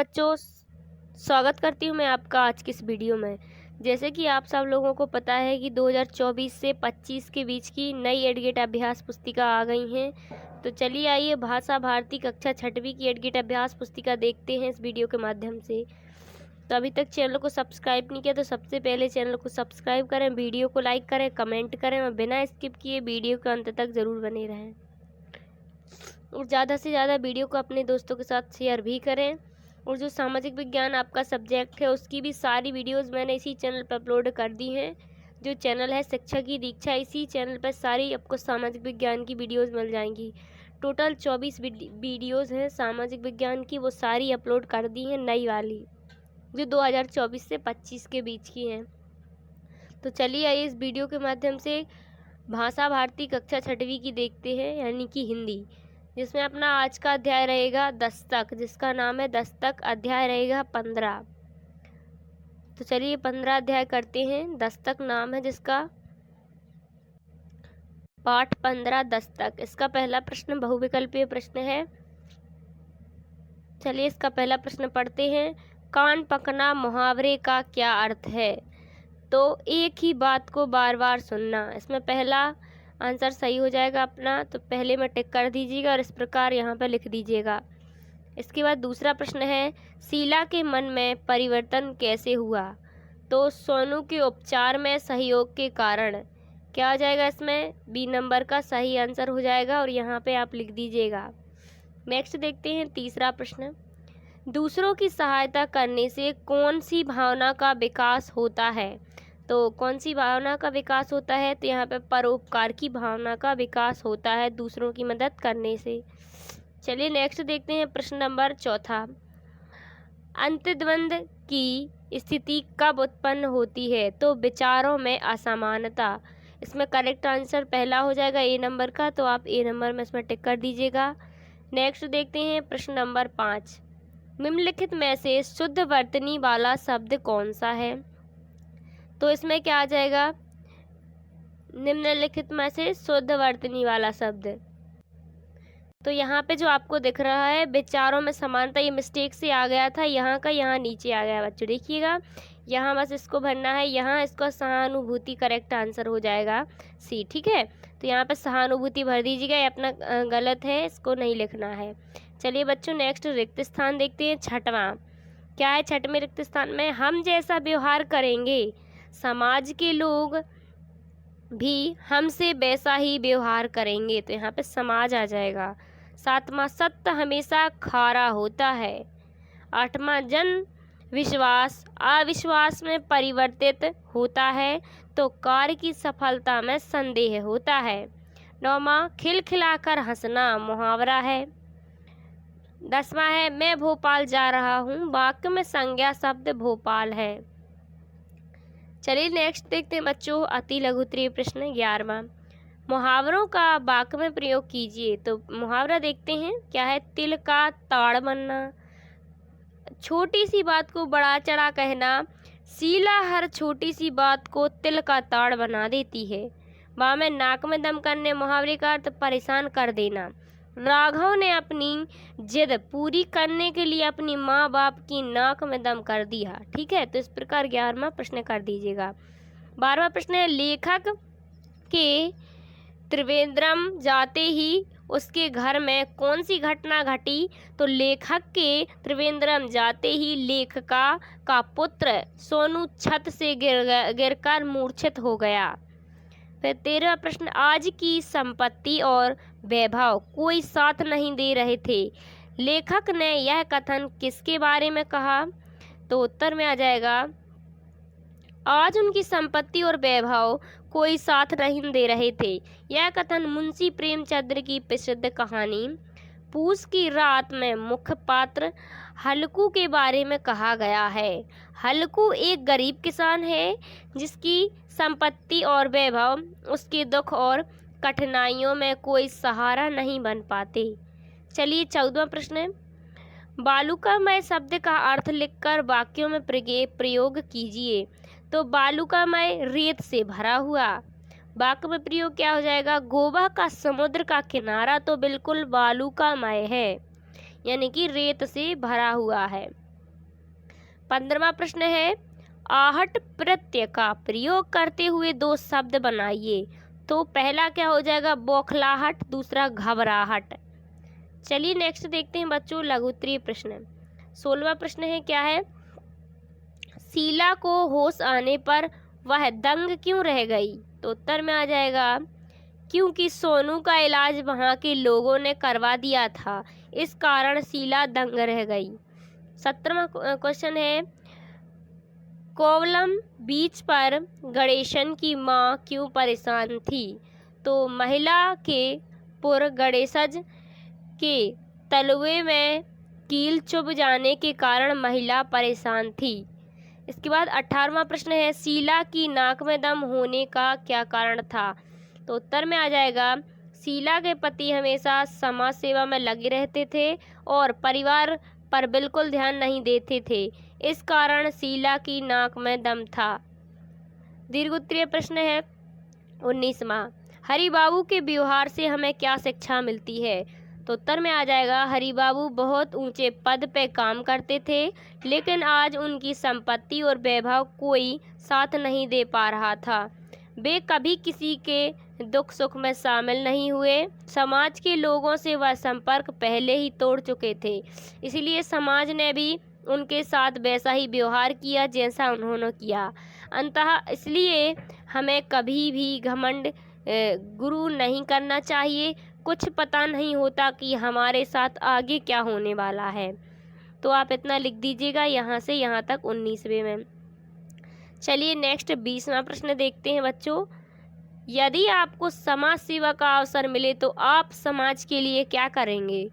बच्चों, स्वागत करती हूँ मैं आपका आज की इस वीडियो में। जैसे कि आप सब लोगों को पता है कि 2024 से 25 के बीच की नई एडगेट अभ्यास पुस्तिका आ गई हैं। तो चलिए आइए भाषा भारती कक्षा 6वीं की एडगेट अभ्यास पुस्तिका देखते हैं इस वीडियो के माध्यम से। तो अभी तक चैनल को सब्सक्राइब नहीं किया तो सबसे पहले चैनल को सब्सक्राइब करें, वीडियो को लाइक करें, कमेंट करें और बिना स्किप किए वीडियो के अंत तक ज़रूर बने रहें और ज़्यादा से ज़्यादा वीडियो को अपने दोस्तों के साथ शेयर भी करें। और जो सामाजिक विज्ञान आपका सब्जेक्ट है उसकी भी सारी वीडियोस मैंने इसी चैनल पर अपलोड कर दी हैं। जो चैनल है शिक्षा की दीक्षा, इसी चैनल पर सारी आपको सामाजिक विज्ञान की वीडियोस मिल जाएंगी। टोटल 24 वीडियोस हैं सामाजिक विज्ञान की, वो सारी अपलोड कर दी हैं नई वाली, जो 2024 से 25 के बीच की हैं। तो चलिए आइए इस वीडियो के माध्यम से भाषा भारती कक्षा 6वीं की देखते हैं, यानी कि हिंदी, जिसमें अपना आज का अध्याय रहेगा दस्तक, जिसका नाम है दस्तक। अध्याय रहेगा 15। तो चलिए 15 अध्याय करते हैं। दस्तक नाम है जिसका, पाठ 15 दस्तक। इसका पहला प्रश्न बहुविकल्पीय प्रश्न है। चलिए इसका पहला प्रश्न पढ़ते हैं। कान पकना मुहावरे का क्या अर्थ है? तो एक ही बात को बार बार सुनना। इसमें पहला आंसर सही हो जाएगा अपना, तो पहले में टिक कर दीजिएगा और इस प्रकार यहाँ पर लिख दीजिएगा। इसके बाद दूसरा प्रश्न है, शीला के मन में परिवर्तन कैसे हुआ? तो सोनू के उपचार में सहयोग के कारण। क्या हो जाएगा इसमें? बी नंबर का सही आंसर हो जाएगा और यहाँ पे आप लिख दीजिएगा। नेक्स्ट देखते हैं तीसरा प्रश्न। दूसरों की सहायता करने से कौन सी भावना का विकास होता है? तो कौन सी भावना का विकास होता है? तो यहाँ पे परोपकार की भावना का विकास होता है दूसरों की मदद करने से। चलिए नेक्स्ट देखते हैं प्रश्न नंबर चौथा। अंतद्वंद की स्थिति कब उत्पन्न होती है? तो विचारों में असमानता। इसमें करेक्ट आंसर पहला हो जाएगा ए नंबर का, तो आप ए नंबर में इसमें टिक कर दीजिएगा। नेक्स्ट देखते हैं प्रश्न नंबर 5। निम्नलिखित में से शुद्ध वर्तनी वाला शब्द कौन सा है? तो इसमें क्या आ जाएगा? निम्नलिखित में से शुद्ध वर्तनी वाला शब्द। तो यहाँ पे जो आपको दिख रहा है विचारों में समानता, ये मिस्टेक से आ गया था, यहाँ का यहाँ नीचे आ गया बच्चों, देखिएगा। यहाँ बस इसको भरना है, यहाँ इसका सहानुभूति करेक्ट आंसर हो जाएगा सी, ठीक है। तो यहाँ पे सहानुभूति भर दीजिएगा, ये अपना गलत है, इसको नहीं लिखना है। चलिए बच्चों नेक्स्ट रिक्त स्थान देखते हैं। 6वां क्या है? 6वें रिक्त स्थान में, हम जैसा व्यवहार करेंगे समाज के लोग भी हमसे वैसा ही व्यवहार करेंगे। तो यहाँ पे समाज आ जाएगा। 7वां सत्य हमेशा खारा होता है। 8वां जन विश्वास अविश्वास में परिवर्तित होता है, तो कार्य की सफलता में संदेह होता है। 9वां खिलखिलाकर हंसना मुहावरा है। 10वां है मैं भोपाल जा रहा हूँ, वाक्य में संज्ञा शब्द भोपाल है। चलिए नेक्स्ट देखते हैं बच्चों अति लघु उत्तरीय प्रश्न 11वां। मुहावरों का वाक्य में प्रयोग कीजिए। तो मुहावरा देखते हैं क्या है? तिल का ताड़ बनना, छोटी सी बात को बड़ा चढ़ा कहना, शीला हर छोटी सी बात को तिल का ताड़ बना देती है। वाह में नाक में दम करने मुहावरे का अर्थ परेशान कर देना। राघव ने अपनी जिद पूरी करने के लिए अपनी माँ बाप की नाक में दम कर दिया, ठीक है। तो इस प्रकार 11वां प्रश्न कर दीजिएगा। 12वां प्रश्न है, लेखक के त्रिवेंद्रम जाते ही उसके घर में कौन सी घटना घटी? तो लेखक के त्रिवेंद्रम जाते ही लेखिका का पुत्र सोनू छत से गिरकर मूर्छित हो गया। फिर 13वां प्रश्न, आज की संपत्ति और वैभव कोई साथ नहीं दे रहे थे, लेखक ने यह कथन किसके बारे में कहा? तो उत्तर में आ जाएगा, आज उनकी संपत्ति और वैभव कोई साथ नहीं दे रहे थे। यह कथन मुंशी प्रेमचंद्र की प्रसिद्ध कहानी पूस की रात में मुख्य पात्र हल्कू के बारे में कहा गया है। हल्कू एक गरीब किसान है जिसकी संपत्ति और वैभव उसके दुख और कठिनाइयों में कोई सहारा नहीं बन पाते। चलिए 14वां प्रश्न है, बालुकामय शब्द का अर्थ लिखकर वाक्यों में प्रयोग कीजिए। तो बालुकामय रेत से भरा हुआ। वाक्य में प्रयोग क्या हो जाएगा? गोवा का समुद्र का किनारा तो बिल्कुल बालुकामय है, यानी कि रेत से भरा हुआ है। 15वां प्रश्न है, आहट प्रत्यय का प्रयोग करते हुए दो शब्द बनाइए। तो पहला क्या हो जाएगा, बौखलाहट, दूसरा घबराहट। चलिए नेक्स्ट देखते हैं बच्चों लघु उत्तरीय प्रश्न। 16वां प्रश्न है, क्या है, शीला को होश आने पर वह दंग क्यों रह गई। तो उत्तर में आ जाएगा, क्योंकि सोनू का इलाज वहां के लोगों ने करवा दिया था, इस कारण शीला दंग रह गई। 17वां क्वेश्चन है, कोवलम बीच पर गणेशन की मां क्यों परेशान थी। तो महिला के पुर गणेशज के तलवे में कील चुभ जाने के कारण महिला परेशान थी। इसके बाद 18वां प्रश्न है, शीला की नाक में दम होने का क्या कारण था। तो उत्तर में आ जाएगा, शीला के पति हमेशा समाज सेवा में लगे रहते थे और परिवार पर बिल्कुल ध्यान नहीं देते थे, इस कारण शीला की नाक में दम था। दीर्घ उत्तरीय प्रश्न है 19वां, हरिबाबू के व्यवहार से हमें क्या शिक्षा मिलती है। तो उत्तर में आ जाएगा, हरिबाबू बहुत ऊंचे पद पे काम करते थे, लेकिन आज उनकी संपत्ति और वैभव कोई साथ नहीं दे पा रहा था। वे कभी किसी के दुख सुख में शामिल नहीं हुए, समाज के लोगों से वह संपर्क पहले ही तोड़ चुके थे, इसलिए समाज ने भी उनके साथ वैसा ही व्यवहार किया जैसा उन्होंने किया। अंततः इसलिए हमें कभी भी घमंड गुरु नहीं करना चाहिए, कुछ पता नहीं होता कि हमारे साथ आगे क्या होने वाला है। तो आप इतना लिख दीजिएगा यहाँ से यहाँ तक 19वें में। चलिए नेक्स्ट 20वां प्रश्न देखते हैं बच्चों, यदि आपको समाज सेवा का अवसर मिले तो आप समाज के लिए क्या करेंगे।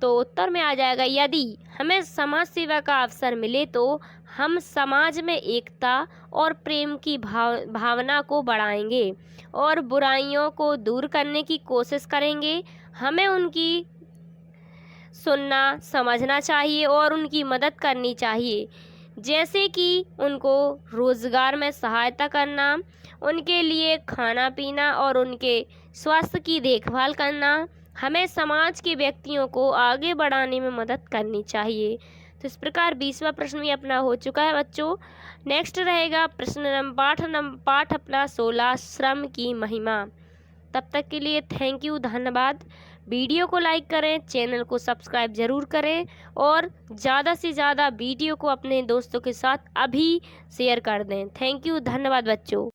तो उत्तर में आ जाएगा, यदि हमें समाज सेवा का अवसर मिले तो हम समाज में एकता और प्रेम की भावना को बढ़ाएंगे और बुराइयों को दूर करने की कोशिश करेंगे। हमें उनकी सुनना समझना चाहिए और उनकी मदद करनी चाहिए, जैसे कि उनको रोजगार में सहायता करना, उनके लिए खाना पीना और उनके स्वास्थ्य की देखभाल करना। हमें समाज के व्यक्तियों को आगे बढ़ाने में मदद करनी चाहिए। तो इस प्रकार 20वां प्रश्न भी अपना हो चुका है बच्चों। नेक्स्ट रहेगा प्रश्न पाठ अपना 16 श्रम की महिमा। तब तक के लिए थैंक यू, धन्यवाद। वीडियो को लाइक करें, चैनल को सब्सक्राइब जरूर करें और ज़्यादा से ज़्यादा वीडियो को अपने दोस्तों के साथ अभी शेयर कर दें। थैंक यू, धन्यवाद बच्चों।